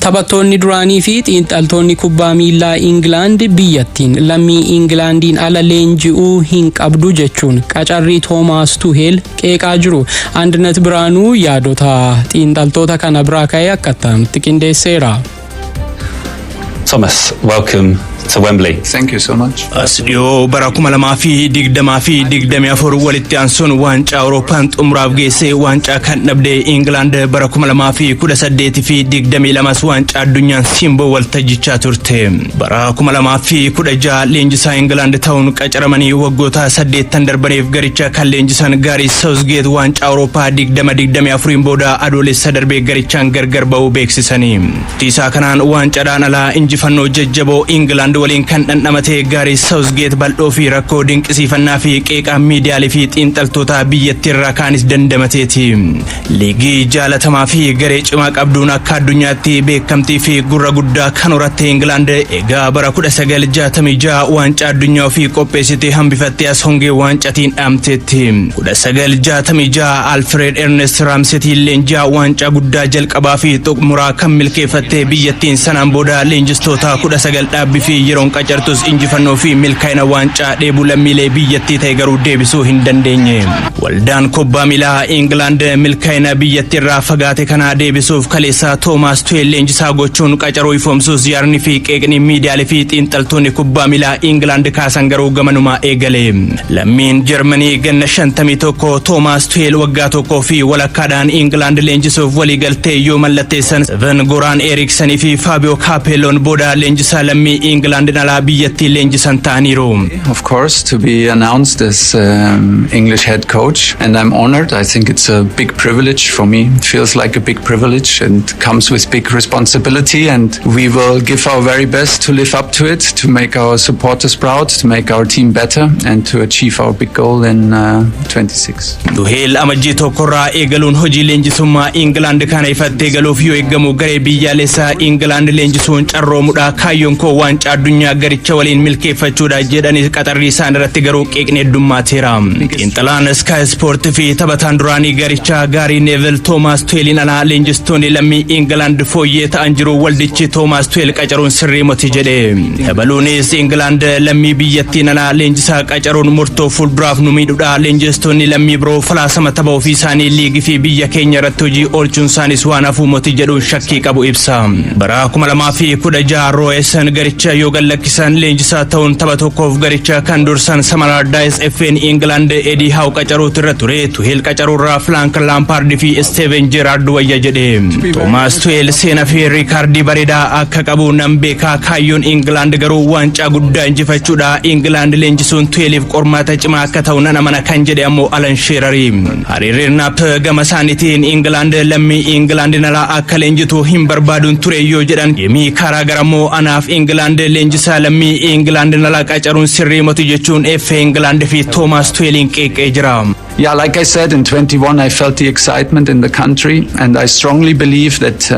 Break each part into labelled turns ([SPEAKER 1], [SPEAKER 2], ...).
[SPEAKER 1] Taphattoonni duraanii fi xiinxaltoonni kubbaa miilaa England biyyattiin lammii Englandiin ala leenji'uu hin qabdu jechuun qacarrii Toomaas Tuheel qeeqaa jiru. Andinet Biraanuu yaadota xiinxaltoota kana biraa ka'ee akkatti qindeesseera.
[SPEAKER 2] Thomas, welcome to Wembley.
[SPEAKER 3] Thank you so much.
[SPEAKER 4] Asdio bara 2024 walitti aansuun waancaa Awurooppaan xumuraaf geesse waancaa kan dhabde England bara 2018 fi 22 waancaa addunyaan simboo waltajjichaa turte. Bara 2016 leenjisaa England ta'uun qacaramanii waggoota 8 darbaniif garicha kan leenjisan Gareth Southgate waancaa Awurooppaa 2024 booda adoolessa darbee garichaan gargar ba'uu beeksisanii. Tiisaa kanaan waancaadhaan alaa injifannoo jajjaboo England waliin kan dhandhamatee Gareth Southgate bal'oo fi rakkoo dinqisiifannaa fi qeeqaa miidiyaalee fi xiinxaltoota biyyattiirraa kaanis dandamateeti. Liigii jaalatamaa fi garee cimaa qabduun akka addunyaatti beekamtii fi gurra guddaa kan horatte England egaa bara 1966 waancaa addunyaa ofii qopheessitee hambifattee as hongee waancaatiin dhaamteetti. 1966 Alfred Ernest Ramsey leenjaa waancaa guddaa jalqabaa fi xumuraa kan milkeeffattee biyyattiin sanaan booda leenjistoota 19 dhaabbii fi yeroon qacartus injifannoo fi milkaa'ina waancaa dheebuu lammiilee biyyattii ta'e garuu deebisuu hin dandeenye. Waldaan kubbaa miilaa England milkaa'ina biyyattiirraa fagaate kana deebisuuf kaleessa Toomaas Tuheel leenjisaa gochuun qacaruu ifoomsuus yaarni fi qeeqni miidiyaalee fi xiinxaltoonni kubbaa miilaa England kaasan garuu gamanumaa eegale. Lammiin Jarmanii ganna 51 Toomaas Tuheel waggaa tokkoo fi walakkaadhaan England leenjisuuf waliigaltee yoo mallatteessan Sven Goran Eriksson fi Fabio Capelloon booda leenjisaa lammii England nala biyyattii leenjisan ta'aniiru.
[SPEAKER 3] Of course, to be announced as English head coach, and I'm honored. I think it's a big privilege for me. It feels like a big privilege and comes with big responsibility, and we will give our very best to live up to it, to make our supporters proud, to make our team better, and to achieve our big goal in 26.
[SPEAKER 4] Tuheel amajjii tokkorraa eegaluun hojii leenjisummaa England kana ifattee galuuf yoo eeggamu garee biyyaalessaa England leenjisuun carroomuudha. Kaayyoon koo waancaa addunyaa garicha waliin milkeeffachuudha jedhanii qaxarrii isaan irratti garuu qeeqni heddummateera. Xiinxalaan Sky Sport fi taphataan duraanii garichaa Gary Neville Toomaas Tuheeliin alaa leenjistoonni lammii England fooyyee ta'an jiru waldichi Toomaas Tuheel qacaruun sirrii moti jedhe. Dabaluunis England lammii biyyattiin alaa leenjisaa qacaruun murtoo fuulduraaf nu miidhuudha. Leenjistoonni lammii biroo falaasama tapha ofii isaanii liigii fi biyya keenya irratti hojii oolchuun isaanis waan hafuu moti jedhuun shakkii qabu ibsa. Bara 2016 Royson garicha yoo gallakkisan leenjisaa ta'uun tapha tokkoof garicha kan dursan Samaradise FN England Eddie Howe qacaruutu irra ture. Tuheel qacaruurraa Frank Lampard fi Steven Gerrard wayya jedhe. Toomaas Tuheel seenaa fi riikaardii bareedaa akka qabu nan beekaa. Kaayyoon England garuu waancaa guddaa injifachuudha. England leenjisuun Tuheeliif qormaata cimaa akka ta'u nan amana kan jedhe ammoo Alan Shearer. Hariirri Naap gama isaaniitiin England lammii England nalaa akka leenjitu hin barbaaduun ture yoo jedhan Jamie Carragher ammoo anaaf England leenjisaa lammii England nalaa qacaruun sirrii moti jechuun FA England fi Toomaas Tuheeliin qeeqee jira.
[SPEAKER 3] Yeah, like I said, in 21 I felt the excitement in the country, and I strongly believe that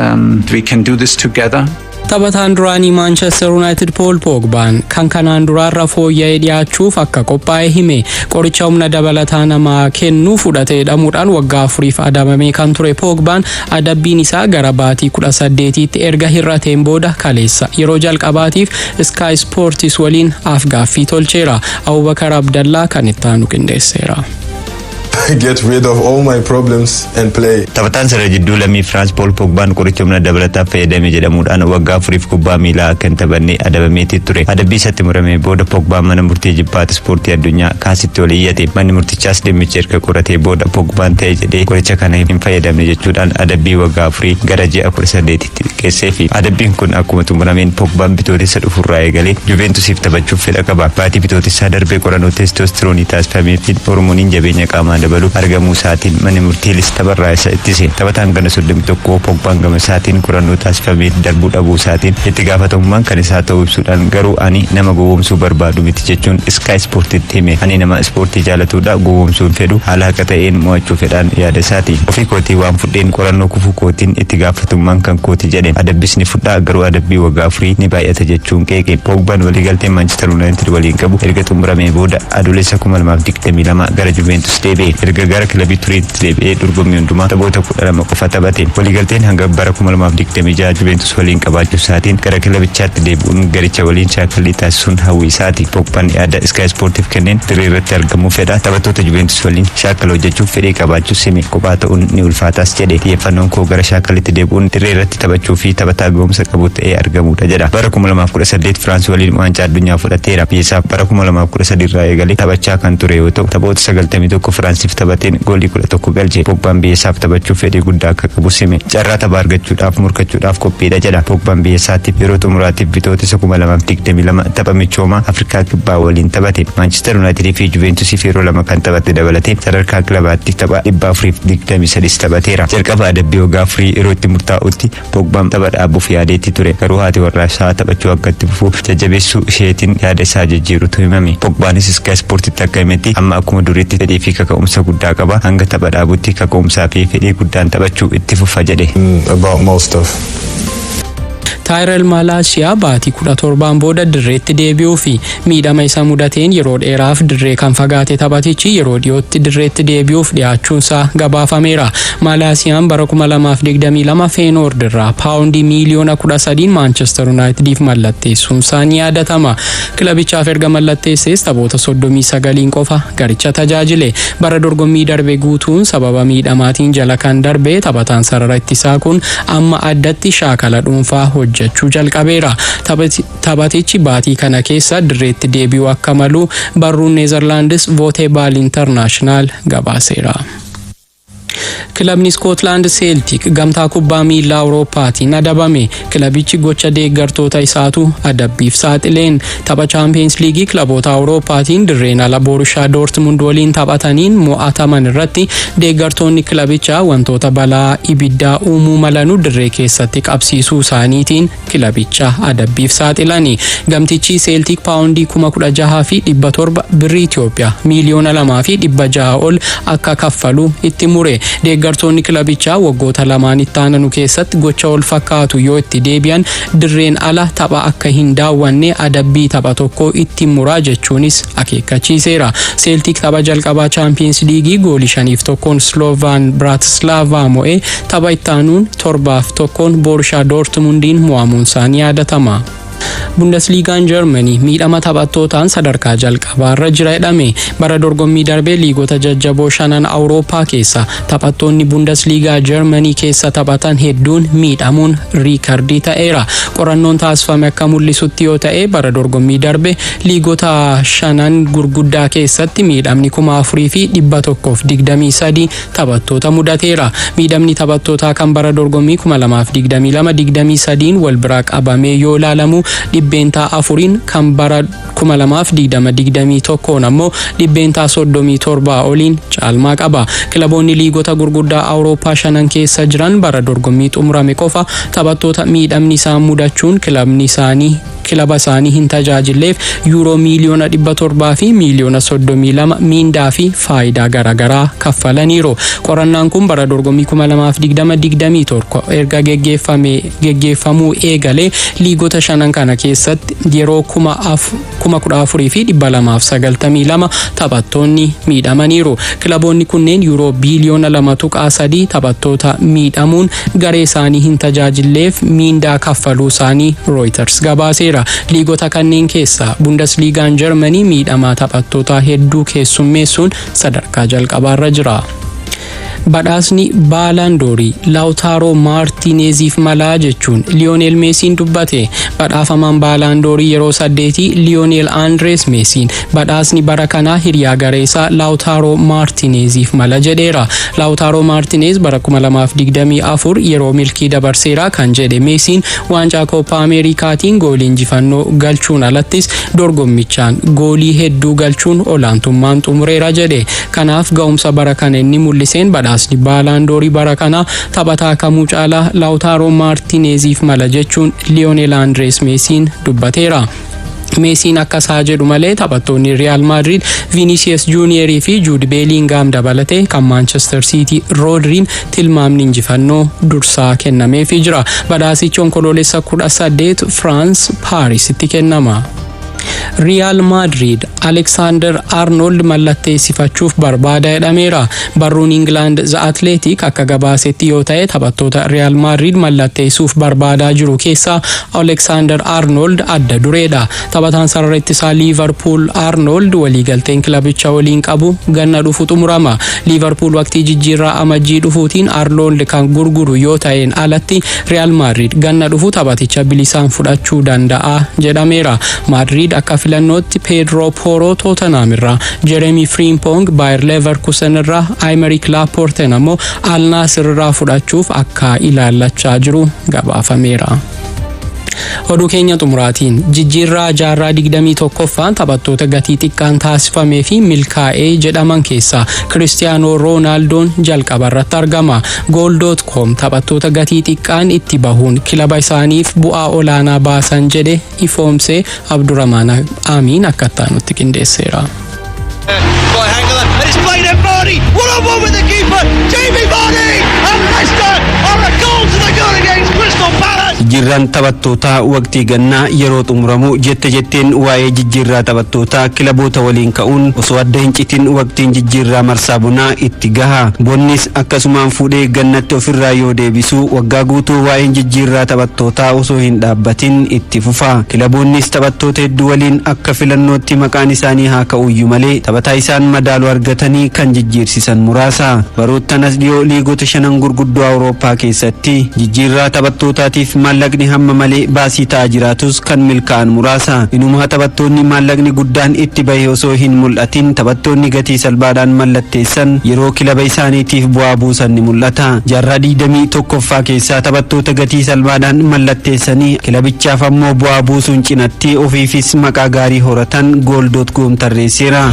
[SPEAKER 3] we can do this together.
[SPEAKER 1] Taphataan duraanii Manchester United Paul Pogbaan kan kanaan duraarra fooyya'ee dhiyaachuuf akka qophaa'e hime. Qoricha humna dabalataa namaa kennuu fudhatee hidhamuudhaan waggaa 4 adabamee kan ture Pogbaan adabbiin isaa gara baatii 18tti erga hir'ateen booda kaleessa yeroo jalqabaatiif Sky Sports waliin afgaaffii tolcheera. Abubakar Abdallaa kan itti aanu qindeesseera.
[SPEAKER 5] Get rid of all my problems and play.
[SPEAKER 6] Taphataan siree jidduu lammii France Paul Pogbaan qoricha humna dabalataa fayyadame jedhamuudhaan waggaa 4 kubbaa miilaa kan taphannee adabameetii ture. Adabbii isatti muramee booda Pogbaan mana murtii jibbaata ispoortii addunyaa kaasitti ol iyyate. Manni murtichaas dhimmicha erga qoratee booda Pogbaan ta'e jedhee qoricha kana hin fayyadamne jechuudhaan adabbii waggaa 4 gara ji'a 18tti xiqqeessee fi adabbiin kun akkuma xumurameen Pogbaan bitootessa dhufurraa eegalee Juventusiif taphachuuf fedha qaba. Baatii bitootessaa darbee qorannoo testostiroonii taasifamee fi hormooniin jabeenya qaamaa dabalu argamuu isaatiin manni murtii tapharraa isa ittise. Taphataan gana 31 Pogbaan gama isaatiin qorannoo taasifamee darbuu dhabuu isaatiin itti gaafatamummaan kan isaa ta'uu ibsuudhaan garuu ani nama gowwoomsuu barbaadu miti jechuun Sky Sportitti hime. Ani nama ispoortii jaalatuudha, gowwoomsuun fedhu haala haqa ta'een mo'achuu fedhaan yaada isaati. Ofii kootii waan fudheen qorannoo kufuu kootiin itti gaafatamummaan kan kooti jedhe. Adabbisni fudhaa garuu adabbii waggaa 4 ni baay'ata jechuun qeeqe. Pogbaan waliigaltee Manchester United waliin qabu erga xumuramee booda adoolessa 2022 gara Juventus deebi'e. jedhe. Erga gara kilabii Turiitti deebi'ee dorgommii hundumaa taphoota 12 qofa taphateen waliigalteen hanga bara 2026 Juventus waliin qabaachuu isaatiin gara kilabichaatti deebi'uun garicha waliin shaakallii taasisuun hawwii isaati. Pogbaan yaada Sky Sportiif kenneen dirree irratti argamuu fedha. Taphattoota Juventus waliin shaakala hojjechuuf fedhii qabaachuu sime kophaa ta'uun ni ulfaataas jedhe. Xiyyeeffannoon koo gara shaakallitti deebi'uun dirree irratti taphachuu fi taphataa gahumsa qabu ta'ee argamuudha jedha. Bara 2018 Firaans waliin waancaa addunyaa fudhateera. Biyyasaaf bara 2013 irraa eegalee taphachaa kan ture yoo ta'u taphoota 91 Firaansiif taphateen goolii 11 galche. Pogbaan biyyasaaf taphachuuf fedhii guddaa akka qabu sime. Carraa taphaa argachuudhaaf murkachuudhaaf qophiidha jedha. Pogbaan biyyasaatiif yeroo xumuraatiif bitootessa 2022 tapha michoomaa Afrikaa kibbaa waliin taphate. Manchester United fi Juventusiif yeroo lama kan taphate dabalatee sadarkaa kilabaatti tapha 423 taphateera. Jalqaba adabbii waggaa afurii yeroo itti murtaa'utti Pogbaan tapha dhaabuuf yaadeetti ture. Garuu haati warraa isaa taphachuu akka itti fufu jajjabeessuu isheetiin yaada isaa jijjiirutu himame. Pogbaanis Sky Sportitti akka himetti amma akkuma duriitti fedhii fi kaka'umsa guddaa qaba. Hanga tapha dhaabutti kaka'umsaa fi fedhii guddaan taphachuu itti fufa jedhe.
[SPEAKER 5] About most of.
[SPEAKER 1] Tyrell Malacia baatii 17 booda dirreetti deebi'uu fi miidhama isa mudateen yeroo dheeraaf dirree kan fagaate taphatichi yeroo dhiyootti dirreetti deebi'uuf dhiyaachuunsaa gabaafameera. Malaciyaan bara 2022 Feyenoord irraa paawundii miliyoona 13 Manchester Unitediif mallatteessuunsaa ni yaadatama. Kilabichaaf erga mallatteessees taphoota 39 qofa garicha tajaajile. Bara dorgommii darbe guutuun sababa miidhamaatiin jala kan darbe taphataan sarara ittisaa kun amma addatti shaakala dhuunfaa hojjechuu jalqabeera. Taphatichi baatii kana keessa dirreetti deebi'uu akka malu barruun Neezerlaandis Voetebal International gabaaseera. Kilabni Scotland Celtic gamtaa kubbaa miilaa Awurooppaatiin adabame. Kilabichi gocha deeggartoota isaatu adabbiif saaxileen tapha Champions League kilaboota Awurooppaatiin dirreen ala Borussia Dortmund waliin taphataniin mo'ataman irratti deeggartoonni kilabichaa wantoota balaa ibiddaa uumuu malanu dirree keessatti qabsiisuu isaaniitiin kilabicha adabbiif saaxilani. Gamtichi Celtic paawundii 16,700 birrii Itoophiyaa miliyoona 2,600 ol akka kaffalu itti mure. Deeggartoonni kilabichaa waggoota lamaan itti aananu keessatti gocha wal fakkaatu yoo itti deebi'an dirreen ala tapha akka hin daawwanne adabbii tapha tokko itti muraa jechuunis akeekkachiiseera. Celtic tapha jalqabaa Champions League goolii 5-1 Slovan Bratislava mo'ee tapha itti aanuun 7-1 Borussia Dortmundiin mo'amuunsaa ni yaadatama. Bundesliigaan Germany miidhama taphattootaan sadarkaa jalqabaarra jira jedhame. Bara dorgommii darbee liigota jajjaboo 5 Awurooppaa keessa taphattoonni Bundesliigaa Germany keessa taphatan hedduun miidhamuun riikardii ta'eera. Qorannoon taasifame akka mul'isutti yoo ta'e bara dorgommii darbee liigota 5 gurguddaa keessatti miidhamni 4,123 taphattoota mudateera. Miidhamni taphattootaa kan bara dorgommii 2022-23 wal bira qabamee yoo ilaalamu dhibbeentaa 4 kan bara 2020-21 ammoo dhibbeentaa 37 oliin caalmaa qaba. Kilaboonni liigota gurguddaa Awurooppaa 5 keessa jiran bara dorgommii xumurame qofa taphattoota miidhamni isaan mudachuun kilaba isaanii hin tajaajilleef yuuroo miliyoona 700 fi miliyoona 32 miindaa fi faayidaa garaagaraa kaffalaniiru. Qorannaan kun bara dorgommii 2020-21 erga geggeeffamuu eegalee liigota 5 kana keessatti yeroo 14,292 taphattoonni miidhamaniiru. Kilaboonni kunneen yuuroo biliyoona 2.3 taphattoota miidhamuun garee isaanii hin tajaajilleef miindaa kaffaluu isaanii Reuters gabaaseera. Liigota kanneen keessa Bundesliigaan Germany miidhamaa taphattoota hedduu keessummeessuun sadarkaa jalqabaarra jira. Badhaasni Baalandoorii Lautaro Martineziif malaa jechuun Lionel Messiin dubbate. Badhaafamaan Baalandoorii yeroo 8 Lionel Andres Messiin badhaasni bara kanaa hiriyaa gareesaa Lautaro Martineziif mala jedheera. Lautaro Martinez bara 2024 yeroo milkii dabarseera kan jedhe Messiin waancaa Kooppa Ameerikaatiin goolii injifannoo galchuun alattis dorgommichaan goolii hedduu galchuun olaantummaan xumureera jedhe. Kanaaf ga'umsa bara kana inni mul'iseen badhaasni Baalandoorii bara kana taphataa kamuu caalaa Lautaro Martineziif mala jechuun Lionel Andres Messiin dubbateera. Messiin akkasaa jedhu malee taphattoonni Real Madrid Vinicius Junior fi Jude Bellingham dabalatee kan Manchester City Rodriin tilmaamni injifannoo dursaa kennameefii jira. Badhaasichi onkoloolessa 18 France Paris itti kennama. Real Madrid Alexander Arnold mallatteessifachuuf barbaada jedhameera. Barruun England The Athletic akka gabaasetti yoo ta'e taphattoota Real Madrid mallatteessuuf barbaadaa jiru keessaa Alexander Arnold adda dureedha. Taphataan sarara ittisaa Liverpool Arnold waliigalteen kilabichaa waliin qabu ganna dhufu xumurama. Liverpool waqtii jijjiirraa amajjii dhufuutiin Arnold kan gurguru yoo ta'een alatti Real Madrid ganna dhufu taphaticha bilisaan fudhachuu danda'a jedhameera. Madrid akka filannootti Pedro Porro Tottenham irraa, Jeremy Frimpong Bayer Leverkusen irraa, Aymeric Laporte ammoo Al Nassr irraa fudhachuuf akka ilaallachaa jiru gabaafameera. Oduu keenya xumuraatiin jijjiirraa jaarraa 21ffaan taphattoota gatii xiqqaan taasifamee fi milkaa'ee jedhaman keessaa Cristiano Ronaldoon jalqaba irratti argama. Goal.com taphattoota gatii xiqqaan itti bahuun kilaba isaaniif bu'aa olaanaa baasan jedhe ifoomsee Abdurrahman Amiin akka nutti qindeesseera.
[SPEAKER 7] Jijjiirraan taphattootaa waqtii gannaa yeroo xumuramu jetteen waa'ee jijjiirraa taphattootaa kilaboota waliin ka'uun osoo adda hin citin waqtiin jijjiirraa marsaa bonaa itti gaha. Bonnis akkasumaan fuudhee gannatti ofirraa yoo deebisu waggaa guutuu waa'een jijjiirraa taphattootaa osoo hin dhaabbatin itti fufa. Kilaboonnis taphattoota hedduu waliin akka filannootti maqaan isaanii haa ka'uyyuu malee taphataa isaan madaalu argatanii kan jijjiirsisan muraasa. Baroottanas dhiyoo liigota 5 gurguddoo Awurooppaa keessatti jijjiirraa taphattootaatiif maallaqni hamma malee baasii ta'aa jiraatus kan milkaa'an muraasa. Inuma taphattoonni maallaqni guddaan itti bahe osoo hin mul'atin taphattoonni gatii salphaadhaan mallatteessan yeroo kilaba isaaniitiif bu'aa buusan ni mul'ata. Jaarraa 21ffaa keessaa taphattoota gatii salphaadhaan mallatteessanii kilabichaaf ammoo bu'aa buusuun cinatti ofiifis maqaa gaarii horatan Goal.com tarreesseera.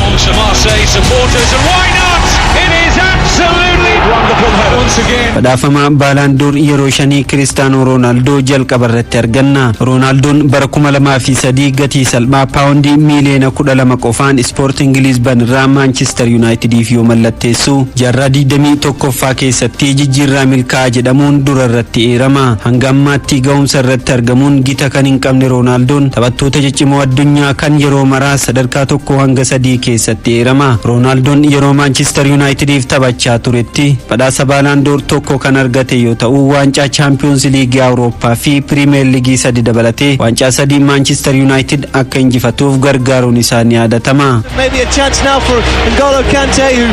[SPEAKER 7] Badhaafama Ballon d'Or yeroo 5 Cristiano Ronaldo jalqaba irratti arganna. Ronaldoon bara 2003 gatii salphaa paawundii miiliyoona 12 qofaan Sporting Lisbon irraa Manchester Unitediif yoo mallatteessu jaarraa 21ffaa keessatti jijjiirraa milkaa'aa jedhamuun dura irratti eerama. Hanga ammaatti ga'umsa irratti argamuun gita kan hin qabne Ronaldoon taphattoota ciccimoo addunyaa kan yeroo maraa sadarkaa 1 hanga 3 keessatti eerama. Ronaldoon yeroo Manchester Unitediif taphachaa turetti badhaasa Ballon d'Or tokko kan argate yoo ta'u waancaa Champions League Awurooppaa fi Premier League 3 dabalatee waancaa 3 Manchester United akka injifatuuf gargaaruun isaa ni yaadatama.
[SPEAKER 8] Maybe a chance now for N'Golo Kante who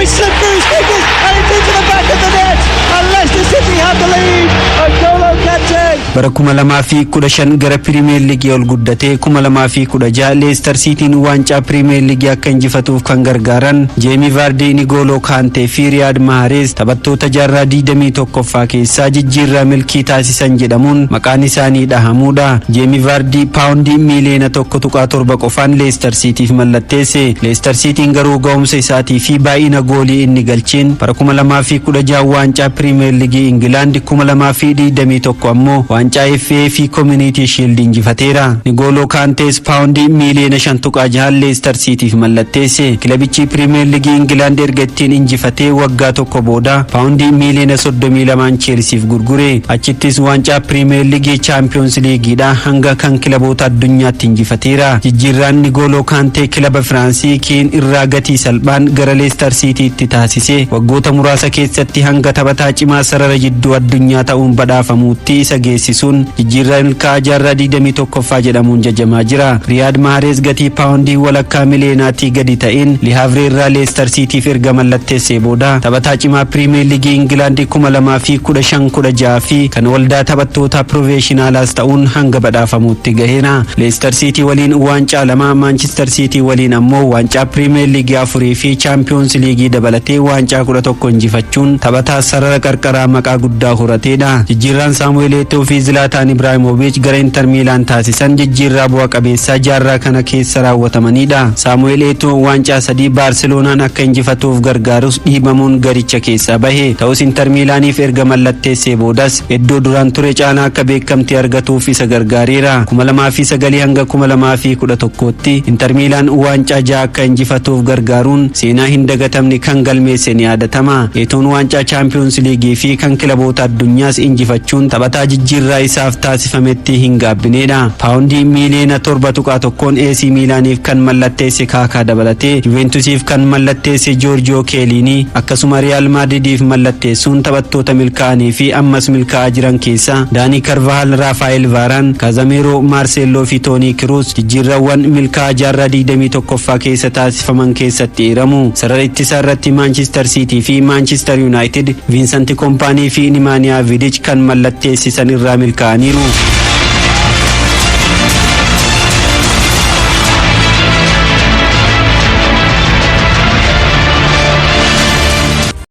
[SPEAKER 8] he slipped through his fingers and it's into the back of the net and Leicester City have the lead. N'Golo Kante
[SPEAKER 7] bara 2015 gara Premier League ol guddatee 2016 Leicester Cityn waancaa Premier League akka injifatuuf kan gargaaran Jamie Vardy, N'Golo Kante fi Riyad Mahrez taphattoota jaarraa 21ffaa keessaa jijjiirraa milkii taasisan jedhamuun maqaan isaanii dhahamuudha. Jamie Vardy paawundii miiliyoona 1.7 qofaan Leicester Cityf mallatteesse. Leicester Cityn garuu ga'umsa isaatii fi baay'ina goolii inni galcheen bara 2016 waancaa Premier League England 2021 ammoo waancaa FA fi Community Shield injifateera. N'Golo Kantes paawundii miiliyoona 5.6 Leicester Cityf mallatteesse. Kilabichi Premier League England erga ittiin injifatee waggaa tokko booda paawundii miiliyoona 32 Chelseaf gurgure. Achittis waancaa Premier League Champions League dha hanga kan kilaboota addunyaatti injifateera. Jijjiirraan N'Golo Kante kilaba Firaansii kiin irraa gatii salphaan gara Leicester Citytti taasise waggoota muraasa keessatti hanga taphataa cimaa sarara jidduu addunyaa ta'uun badhaafamuutti isa geessisuun jijjiirraa milkaa'aa jaarraa 21ffaa jedhamuun jajamaa jira. Riyad Mahrez gatii paawundii walakkaa miiliyoonaatti gadi ta'een Le Havre irraa Leicester Cityf erga mallatteessee booda taphataa cimaa Premier League England 2015-16 fi kan waldaa taphattoota professionaalaas ta'uun hanga badhaafamuutti gaheera. Leicester City waliin waancaa 2, Manchester City waliin ammoo waancaa Premier League 4 fi Champions League dabalatee waancaa 11 injifachuun taphataa sarara qarqaraa maqaa guddaa horateedha. Jijjiirraan Samuel Eto'o fi Zlatan Ibrahimovic gara Inter Milan taasisan jijjiirraa bu'a qabeessaa jaarraa kana keessa raawwatamanidha. Samuel Eto'o waancaa 3 Barcelonaan akka injifatuuf gargaarus dhiibamuun garicha keessa bahe. Ta'us Inter Milaniif erga mallatteessee boodas iddoo duraan ture caalaa akka beekamtii argatuuf isa gargaareera. 2009 hanga 2011tti Inter Milan waancaa 6 akka injifatuuf gargaaruun seenaa hin dagatamne kan galmeesse ni yaadatama. Eto'oon waancaa Champions League fi kan kilaboota addunyaas injifachuun taphataa akkaataa jijjiirraa isaaf taasifametti hin gaabbineedha. Paawundii miiliyoona 7.1 AC Milaaniif kan mallatteesse Kaakaa dabalatee Juventusiif kan mallatteesse Giorgio Chiellini akkasuma Real Madridiif mallatteessuun taphattoota milkaa'anii fi ammas milkaa'aa jiran keessa Dani Carvajal, Rafael Varane, Casemiro, Marcelo fi Toni Kroos jijjiirrawwan milkaa'aa jaarraa 21ffaa keessa taasifaman keessatti hiramu. Sarara ittisaa irratti Manchester City fi Manchester United Vincent Kompany fi Nemanja Vidic kan mallatteessisan irraa milkaa'aniiru.